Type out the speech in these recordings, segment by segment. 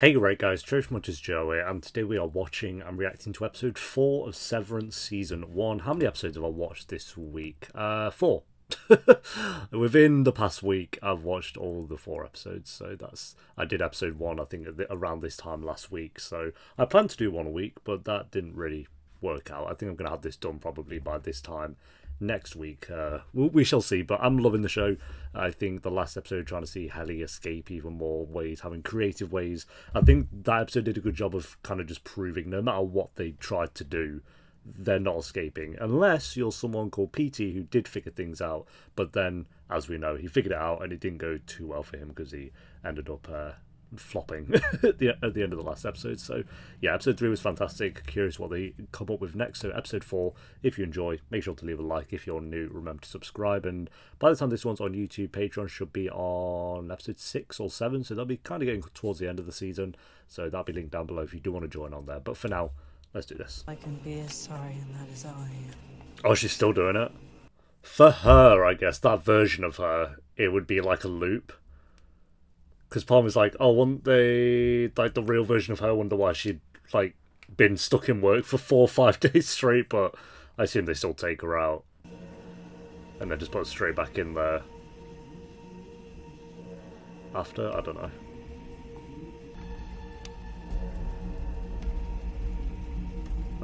Hey right guys, TheTrophyMuncher's Joey, and today we are watching and reacting to episode 4 of Severance Season 1. How many episodes have I watched this week? 4. Within the past week, I've watched all the 4 episodes, so I did episode 1, I think, around this time last week, so I planned to do one a week, but that didn't really work out. I think I'm going to have this done probably by this time next week. We shall see, but I'm loving the show. I think the last episode, trying to see Helly escape even more ways, having creative ways, I think that episode did a good job of kind of just proving no matter what they tried to do, they're not escaping, unless you're someone called PT who did figure things out, but then, as we know, he figured it out and it didn't go too well for him because he ended up flopping at the end of the last episode. So yeah, episode 3 was fantastic. Curious what they come up with next. So episode 4, if you enjoy, make sure to leave a like. If you're new, remember to subscribe, and by the time this one's on YouTube, Patreon should be on episode 6 or 7, so they'll be kind of getting towards the end of the season, so that'll be linked down below if you do want to join on there. But for now, let's do this. I can be as sorry, and that is all I am. Oh, she's still doing it? For her, I guess, that version of her, it would be like a loop. Because Palm is like, oh, wouldn't they, like, the real version of her, wonder why she'd, like, been stuck in work for 4 or 5 days straight, but I assume they still take her out. And then just put her straight back in there. After? I don't know.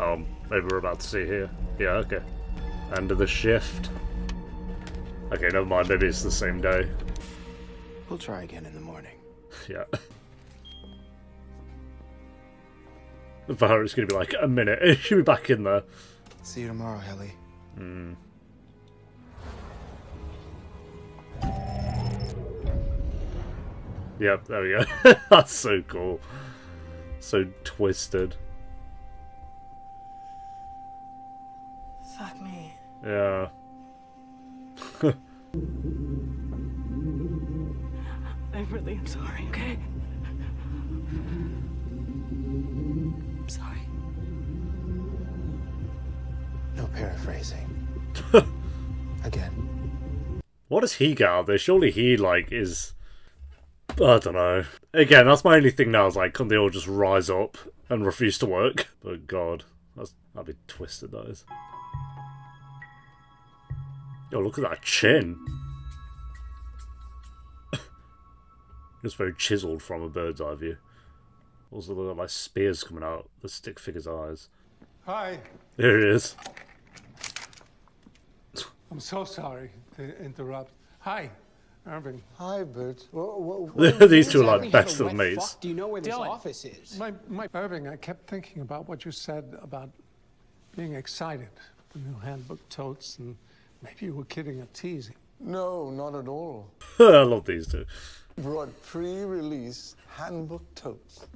Oh, maybe we're about to see here. Yeah, okay. End of the shift. Okay, never mind, maybe it's the same day. We'll try again in the morning. Yeah. For her, it's going to be like a minute. She'll be back in there. See you tomorrow, Helly. Yep, there we go. That's so cool. So twisted. Fuck me. Yeah. I really am sorry, okay? I'm sorry. No paraphrasing. Again. What does he get out of this? Surely he, like, is... I don't know. Again, that's my only thing now, is like, can't they all just rise up and refuse to work? But God, that'd be twisted, that is. Yo, look at that chin. It's very chiseled from a bird's eye view. Also, there are like spears coming out the stick figure's eyes. Hi. Here it is. I'm so sorry to interrupt. Hi, Irving. Hi, Bert. These two are like best of mates. Do you know where this office is? My Irving, I kept thinking about what you said about being excited for the new handbook totes, and maybe you were kidding or teasing. No, not at all. I love these two. Brought pre-release handbook totes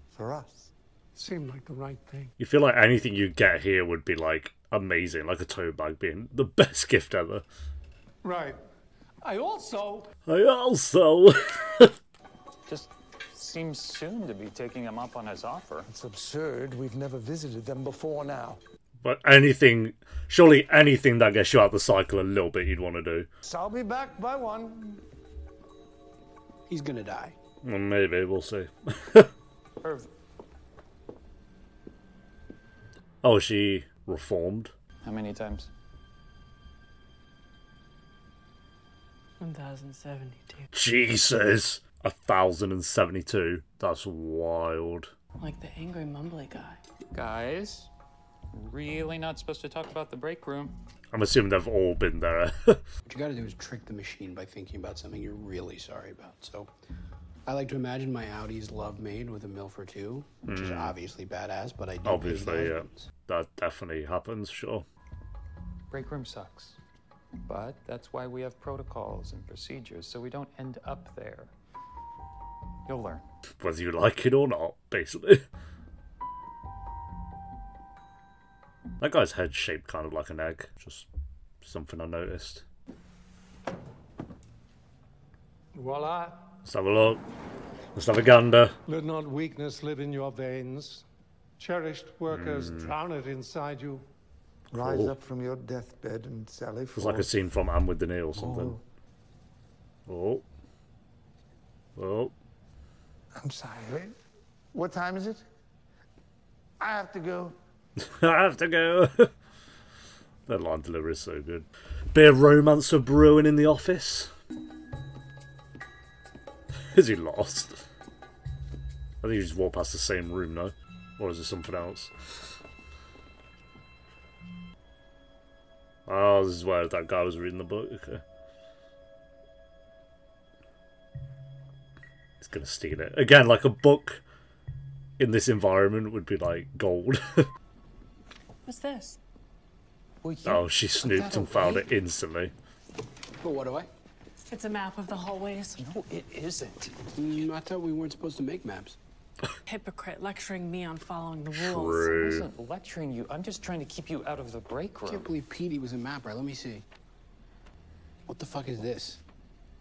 for us. Seemed like the right thing. You feel like anything you get here would be like amazing, like a tote bag being the best gift ever. Right. I also... Just seems soon to be taking him up on his offer. It's absurd. We've never visited them before now. But anything, surely anything that gets you out of the cycle a little bit you'd want to do. So I'll be back by 1. He's gonna die. Well, maybe, we'll see. Irv, Oh, she reformed? how many times? 1072. Jesus! 1072. That's wild. Like the angry mumbly guy. Guys, really not supposed to talk about the break room. I'm assuming they've all been there. What you gotta do is trick the machine by thinking about something you're really sorry about. So, I like to imagine my Audie's love made with a MILF or two, which is obviously badass, but I do Obviously, yeah. That definitely happens, sure. Break room sucks. But that's why we have protocols and procedures, so we don't end up there. You'll learn. Whether you like it or not, basically. That guy's head's shaped kind of like an egg. Just something I noticed. Voila. Let's have a look. Let's have a gander. Let not weakness live in your veins. Cherished workers, drown it inside you. Rise up from your deathbed and sally forth. It's like a scene from Anne with the Knee or something. Oh. Oh. I'm sorry. Wait. What time is it? I have to go. I have to go. That line delivery is so good. Bit of romance for brewing in the office. Is he lost? I think he just walked past the same room, no? Or is it something else? Oh, this is where that guy was reading the book. Okay. He's gonna steal it. Again, like a book in this environment would be like gold. What's this? Well, Oh, she snooped and found it instantly. But what do I? It's a map of the hallways. No, it isn't. I thought we weren't supposed to make maps. Hypocrite lecturing me on following the rules. I True. wasn't lecturing you. I'm just trying to keep you out of the break I room. can't believe Petey was a mapper. Let me see. What the fuck is this?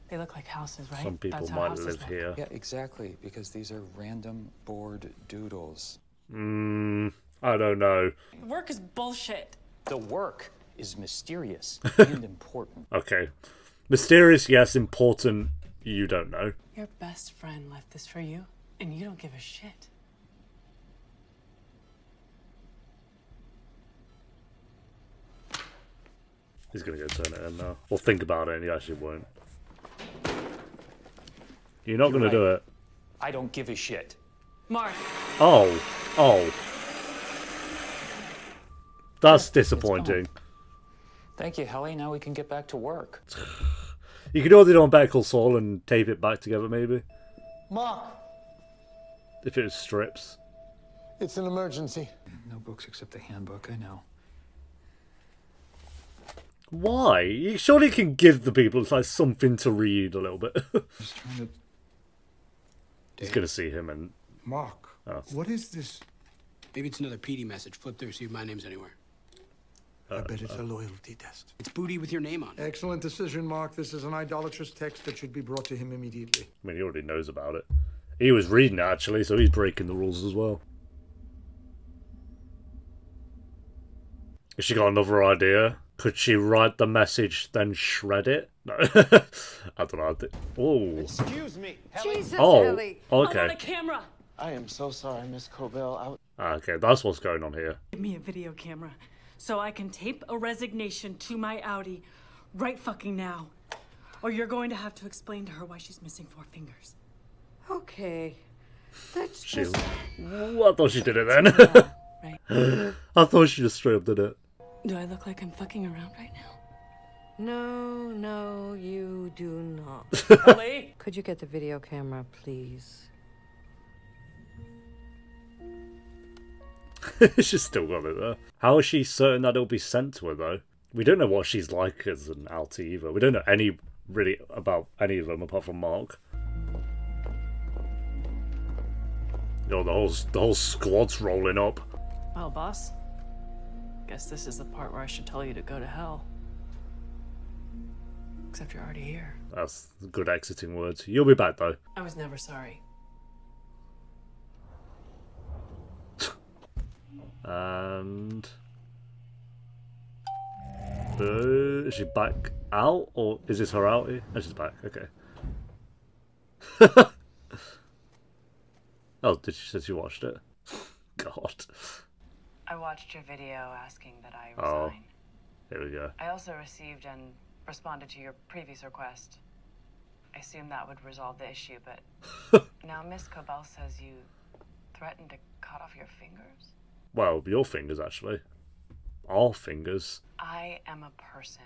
They look like houses, right? Some people That's how might houses live look. here. Yeah, exactly, because these are random board doodles. I don't know. Work is bullshit. The work is mysterious and important. Okay. Mysterious, yes. Important, you don't know. Your best friend left this for you, and you don't give a shit. He's gonna go turn it in now. Or think about it and he actually won't. You're not gonna right. do it. I don't give a shit. Mark, Oh. Oh. That's disappointing. Thank you, Helly. Now we can get back to work. You could order it on Better Call Saul and tape it back together, maybe. Mark, If it was strips. it's an emergency. No books except the handbook, I know. Why? You surely can give the people like something to read a little bit. Just trying to... He's gonna see him and Mark, Oh. what is this? Maybe it's another Petey message. Flip through, see if my name's anywhere. I bet it's a loyalty test. It's booty with your name on it. Excellent decision, Mark. This is an idolatrous text that should be brought to him immediately. I mean, he already knows about it. He was reading it, actually, so he's breaking the rules as well. Has she got another idea? Could she write the message, then shred it? No. I don't know. Oh. Excuse me. Jesus, Oh. Helly. I'm on a Okay. camera. I am so sorry, Miss Cobell. Okay, that's what's going on here. Give me a video camera so I can tape a resignation to my Outie right fucking now. Or you're going to have to explain to her why she's missing 4 fingers. Okay. Let's She, just... I thought she did it then. Right? I thought she just straight up did it. Do I look like I'm fucking around right now? No, you do not. Helly? Could you get the video camera, please? She's still got it there. How is she certain that it'll be sent to her, though? We don't know what she's like as an Outie either. We don't know any really about any of them apart from Mark. Yo, the whole squad's rolling up. Well, boss. Guess this is the part where I should tell you to go to hell. Except you're already here. That's good exiting words. You'll be back, though. I was never sorry. And... is she back out? Or is this her Outie? Oh, she's back. Okay. Oh, did she say she watched it? God. I watched your video asking that I Oh. resign. Here we go. I also received and responded to your previous request. I assumed that would resolve the issue, but now Miss Cobell says you threatened to cut off your fingers. Well, your fingers, actually. Our fingers. I am a person.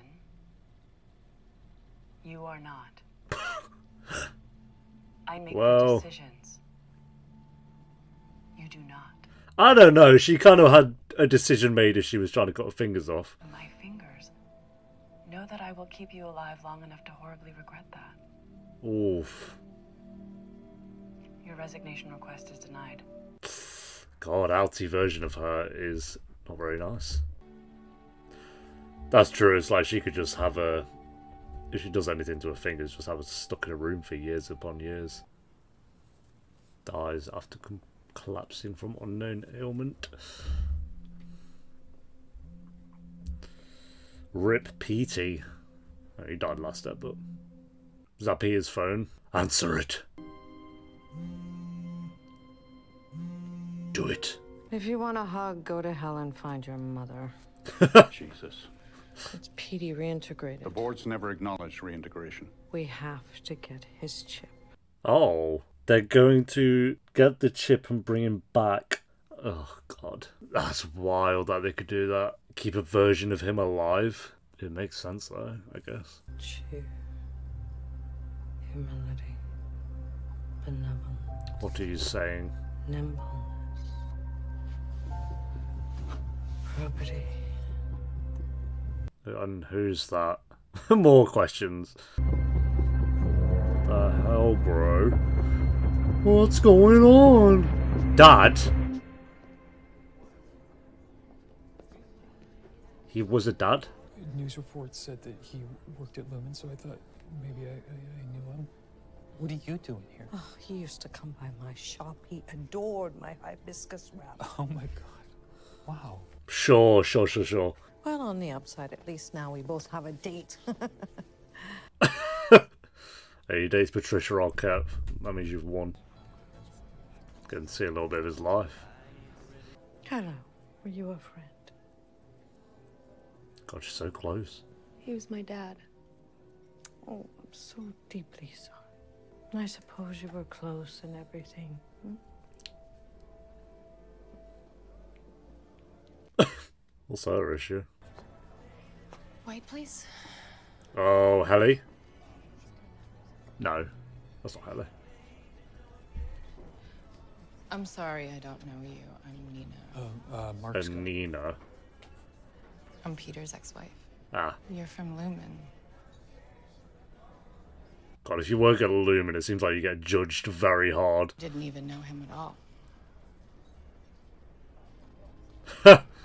You are not. I make Well. the decisions. You do not. I don't know. She kind of had a decision made if she was trying to cut her fingers off. My fingers. Know that I will keep you alive long enough to horribly regret that. Oof. Your resignation request is denied. God, Outie version of her is not very nice. That's true. It's like she could just have a... If she does anything to her fingers, just have her stuck in a room for years upon years. Dies after collapsing from unknown ailment. Rip Petey. Oh, he died last step, but... Is that Peter's phone? Answer it. Do it. If you want a hug, go to hell and find your mother. Jesus. It's PD reintegrated. The board's never acknowledged reintegration. We have to get his chip. Oh, they're going to get the chip and bring him back. Oh, God. That's wild that they could do that. Keep a version of him alive. It makes sense, though, I guess. Cheer. Humility. Benevolence. What are you saying? Nimbleness. Probity. And who's that? More questions. The hell, bro? What's going on? Dad? He was a dad? News reports said that he worked at Lumen, so I thought maybe I knew him. What are you doing here? Oh, he used to come by my shop. He adored my hibiscus wrap. Oh my god. Wow. Sure. Well, on the upside, at least now we both have a date. Hey, he dates Patricia Arquette. That means you've won. Getting to see a little bit of his life. Hello. Were you a friend? God, she's so close. He was my dad. Oh, I'm so deeply sorry. I suppose you were close and everything. What's her issue? White, please. Oh, Helly? No, that's not Helly. I'm sorry, I don't know you. I'm Nina. Mark's got- Nina. I'm Peter's ex-wife. Ah. You're from Lumen. God, if you work at Lumen, it seems like you get judged very hard. Didn't even know him at all.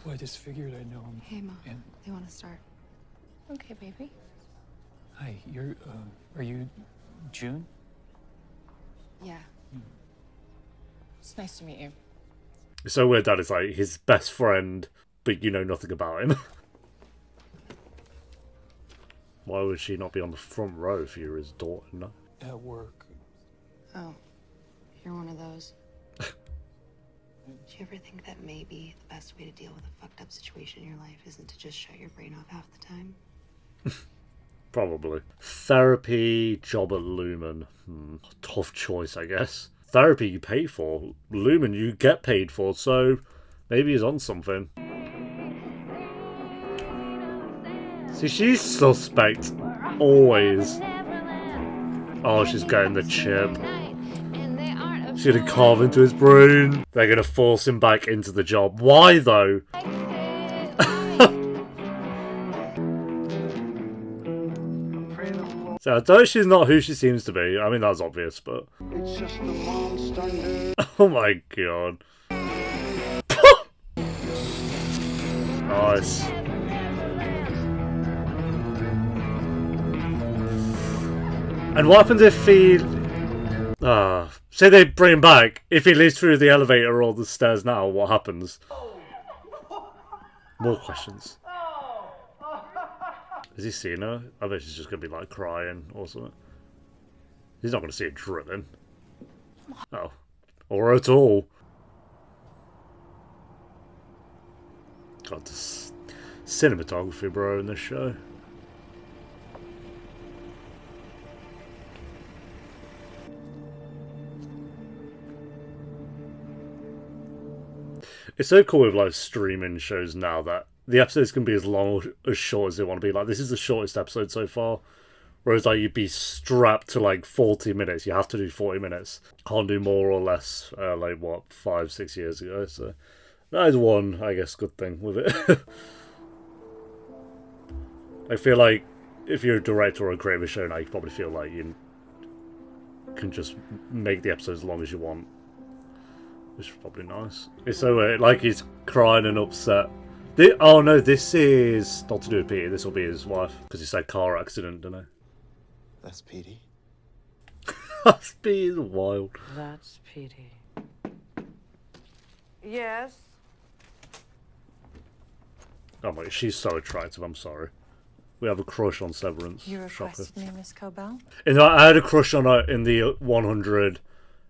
Well, I just figured I'd know him. Hey, Mom. And They want to start. Okay, baby. hi, you're, are you June? Yeah. It's nice to meet you. It's so weird that it's like his best friend, but you know nothing about him. Why would she not be on the front row if you're his daughter? No? At work. Oh, you're one of those. Do you ever think that maybe the best way to deal with a fucked up situation in your life isn't to just shut your brain off half the time? Probably. Therapy, job at Lumen. Tough choice, I guess. Therapy you pay for. Lumen you get paid for, so maybe he's on something. See, she's suspect. Always. Oh, she's getting the chip. She's gonna carve into his brain. They're gonna force him back into the job. Why, though? So I know she's not who she seems to be. I mean, that's obvious, but... It's just the monster. Oh my god. Nice. And what happens if he... say they bring him back. If he leaves through the elevator or the stairs now, what happens? More questions. Has he seen her? I bet she's just going to be like crying or something. He's not going to see it drilling. Oh. Or at all. God, this cinematography, bro, in this show. It's so cool with like streaming shows now that the episodes can be as long or as short as they want to be. Like, this is the shortest episode so far. Whereas, like, you'd be strapped to, like, 40 minutes. You have to do 40 minutes. Can't do more or less, like, what, 5-6 years ago. So, that is one, I guess, good thing with it. I feel like if you're a director or a creator of a show now, you probably feel like you can just make the episodes as long as you want. Which is probably nice. It's so weird. Like, he's crying and upset. Oh no, this is not to do with Petey. This will be his wife because he said car accident, didn't he? That's Petey. That's Petey's wild. That's Petey. Yes. Oh my, she's so attractive. I'm sorry. We have a crush on Severance. You Shocker. requested me, Miss Cobell? I had a crush on her in the 100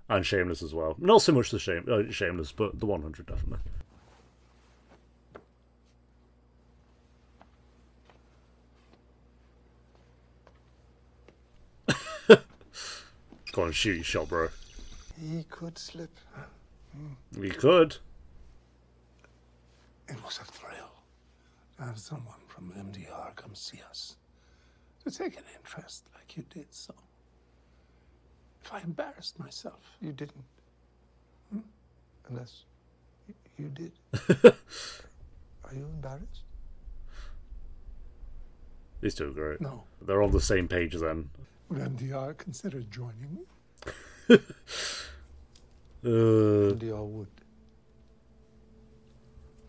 And Shameless as well. Not so much the Shameless, but the 100 definitely. Go on, shoot your shot, bro. He could slip. We could. It was a thrill to have someone from MDR come see us. To take an interest like you did, so. If I embarrassed myself. You didn't. Unless you did. Are you embarrassed? These two are great. No. They're on the same page then. Would MDR consider joining me? MDR would.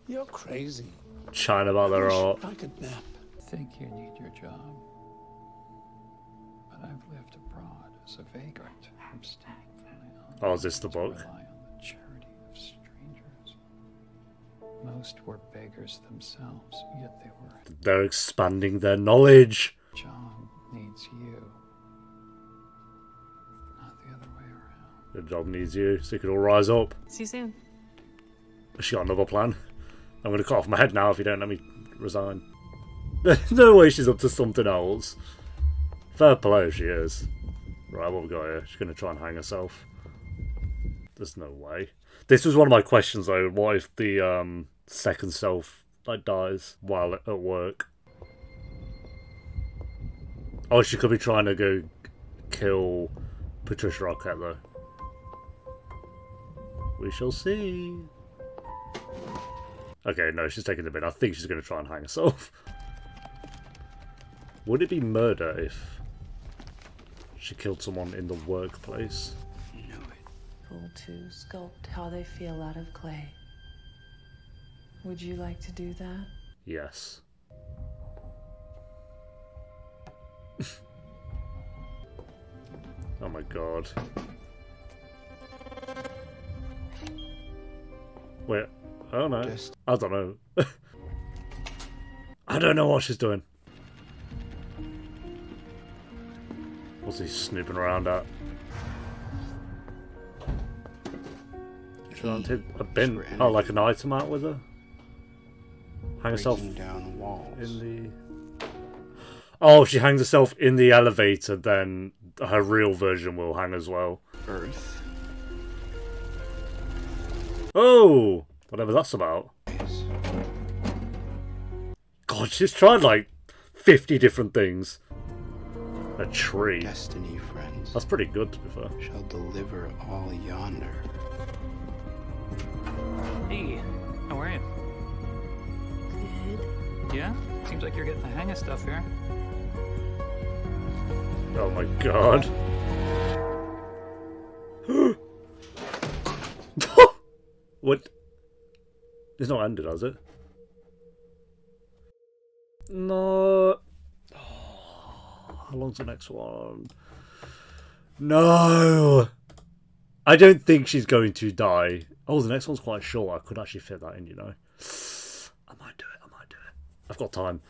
You're crazy. Chatting about their art. I could nap. I think you need your job. But I've lived abroad as a vagrant. I'm staying from my own. Oh, is this the book? Rely on the charity of strangers. Most were beggars themselves, yet they were. They're expanding their knowledge. John needs you. Not the other way around. The job needs you, so you can all rise up. See you soon. She got another plan. I'm going to cut off my head now if you don't let me resign. There's no way she's up to something else. Fair play if she is. Right, what we got here? She's going to try and hang herself. There's no way. This was one of my questions though. What if the second self dies while at work? Oh, she could be trying to go kill Patricia Arquette though. We shall see. Okay, no, she's taking the bin. I think she's going to try and hang herself. Would it be murder if she killed someone in the workplace? People to sculpt how they feel out of clay. Would you like to do that? Yes. Oh my god. Wait, I don't know. I don't know. I don't know what she's doing. What's he snooping around at? She wanted a bin. Oh, like an item out with her? Hang herself down walls. in the... Oh, if she hangs herself in the elevator, then her real version will hang as well. Earth. Oh! Whatever that's about. God, she's tried like 50 different things. A tree. Destiny, friends. That's pretty good, to be fair. Shall deliver all yonder. Hey, how are you? Good. Yeah? Seems like you're getting the hang of stuff here. Oh my god. What? It's not ended, has it? No. Oh, how long's the next one? No. I don't think she's going to die. Oh, the next one's quite short. I could actually fit that in, you know. I might do it. I might do it. I've got time.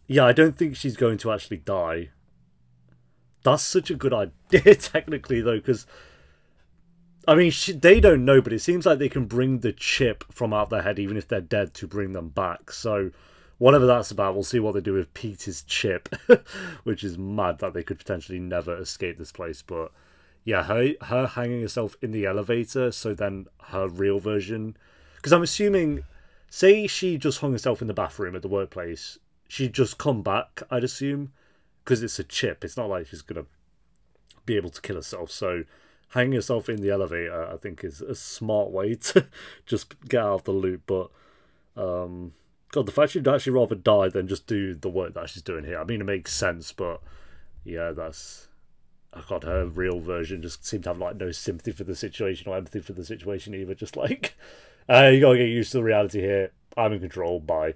Yeah, I don't think she's going to actually die. That's such a good idea, technically, though, because... I mean, they don't know, but it seems like they can bring the chip from out their head, even if they're dead, to bring them back. So, whatever that's about, we'll see what they do with Peter's chip, which is mad that they could potentially never escape this place. But, yeah, her hanging herself in the elevator, so then her real version... Because I'm assuming, say she just hung herself in the bathroom at the workplace, she'd just come back, I'd assume, because it's a chip. It's not like she's going to be able to kill herself, so... Hanging yourself in the elevator, I think, is a smart way to just get out of the loop. But, God, the fact she'd actually rather die than just do the work that she's doing here. I mean, it makes sense, but, yeah, that's... Oh, God, her real version just seemed to have, like, no sympathy for the situation or empathy for the situation either. Just like, you gotta get used to the reality here. I'm in control, bye.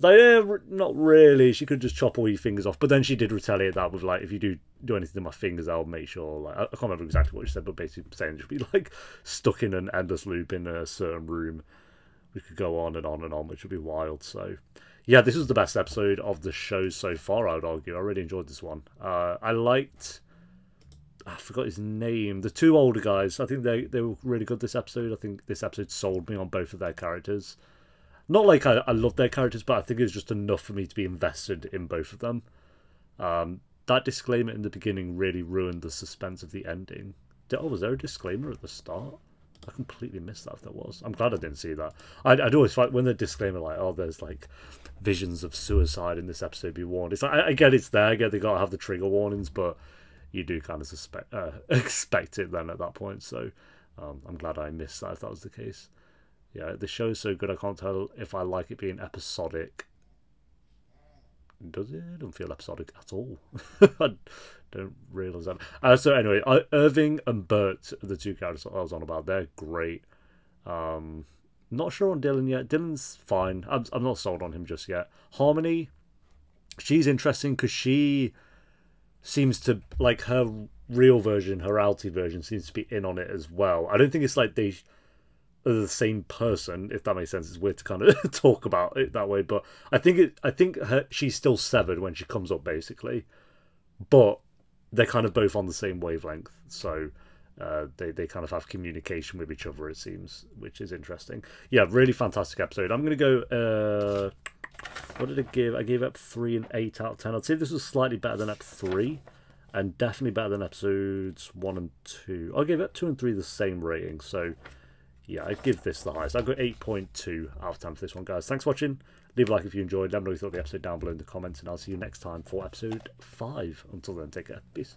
Like, yeah, not really. She could just chop all your fingers off. But then she did retaliate that with, like, if you do anything to my fingers, I'll make sure, like, I can't remember exactly what she said, but basically saying just be, like, stuck in an endless loop in a certain room. We could go on and on and on, which would be wild. So, yeah, this was the best episode of the show so far, I would argue. I really enjoyed this one. I liked I forgot his name. The two older guys. I think they were really good this episode. I think this episode sold me on both of their characters. Not like I love their characters, but I think it was just enough for me to be invested in both of them. That disclaimer in the beginning really ruined the suspense of the ending. Oh, was there a disclaimer at the start? I completely missed that if there was. I'm glad I didn't see that. I'd always fight when the disclaimer like, oh, there's like visions of suicide in this episode, be warned. It's like, I get it's there, I get they got to have the trigger warnings, but you do kind of expect it then at that point. So I'm glad I missed that if that was the case. Yeah, the show's so good I can't tell if I like it being episodic. Does it? I don't feel episodic at all. I don't realise that. So anyway, Irving and Bert, the two characters I was on about, they're great. Not sure on Dylan yet. Dylan's fine. I'm not sold on him just yet. Harmony, she's interesting because she seems to, like, her real version, her Outie version, seems to be in on it as well. I don't think it's like they are the same person, if that makes sense. It's weird to kind of talk about it that way, but I think she's still severed when she comes up, basically. But they're kind of both on the same wavelength, so they kind of have communication with each other, it seems, which is interesting. Yeah, really fantastic episode. I'm going to go... what did I give? I gave up 3 and 8 out of 10. I'd say this was slightly better than Ep 3, and definitely better than episodes 1 and 2. I gave Ep 2 and 3 the same rating, so yeah, I'd give this the highest. I've got 8.2 out of 10 for this one, guys. Thanks for watching. Leave a like if you enjoyed. Let me know what you thought of the episode down below in the comments, and I'll see you next time for episode 5. Until then, take care. Peace.